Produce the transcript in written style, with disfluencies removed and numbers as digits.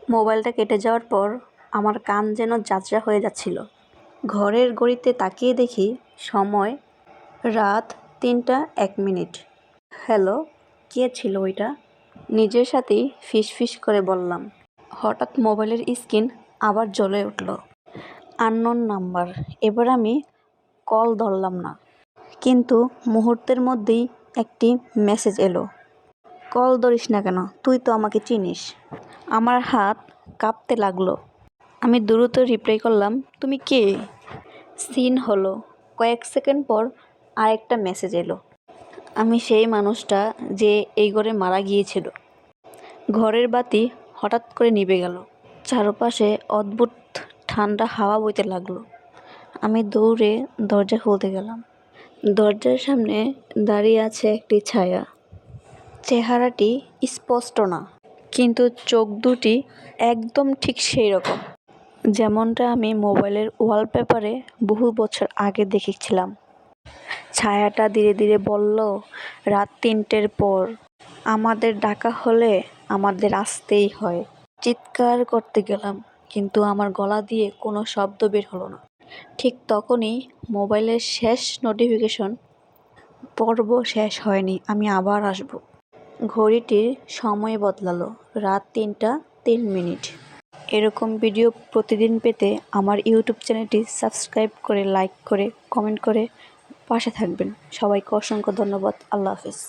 মোবাইলটা কেটে যাওয়ার পর আমার কান যেন ঝাঁঝরা হয়ে যাচ্ছিল। ঘড়ির ঘড়িতে তাকিয়ে দেখি সময় রাত ৩টা ১ মিনিট। হ্যালো, কে ছিল ওইটা? নিজের সাথেই ফিসফিস করে বললাম। হঠাৎ মোবাইলের স্ক্রিন আবার জ্বলে উঠল। Unknown number. এবার আমি কল ধরলাম না, কিন্তু মুহূর্তের মধ্যেই একটি মেসেজ এলো। কল ধরিস না কেন? তুই তো আমাকে চিনিস। আমার হাত কাঁপতে লাগলো। আমি দ্রুত রিপ্লাই করলাম, তুমি কে? সিন হলো। কয়েক সেকেন্ড পর আরেকটা মেসেজ এলো। আমি সেই মানুষটা যে এই ঘরে মারা গিয়েছিল। ঘরের বাতি হঠাৎ করে নিভে গেল। চারপাশে অদ্ভুত ঠান্ডা হাওয়া বইতে লাগলো। আমি দৌড়ে দরজা খুলতে গেলাম। দরজার সামনে দাঁড়িয়ে আছে একটি ছায়া। চেহারাটি স্পষ্ট না, কিন্তু চোখ দুটি একদম ঠিক সেই রকম, যেমনটা আমি মোবাইলের ওয়ালপেপারে বহু বছর আগে দেখেছিলাম। ছায়াটা ধীরে ধীরে বলল, রাত ৩টের পর আমাদের ডাকা হলে আমাদের আসতেই হয়। চিৎকার করতে গেলাম, কিন্তু আমার গলা দিয়ে কোনো শব্দ বের হলো না। ঠিক তখনই মোবাইলের শেষ নোটিফিকেশন, পর্ব শেষ হয়নি, আমি আবার আসব। ঘড়িটির সময় বদলালো, রাত ৩টা ৩ মিনিট। এরকম ভিডিও প্রতিদিন পেতে আমার ইউটিউব চ্যানেলটি সাবস্ক্রাইব করে, লাইক করে, কমেন্ট করে পাশে থাকবেন। সবাইকে অসংখ্য ধন্যবাদ। আল্লাহ হাফেজ।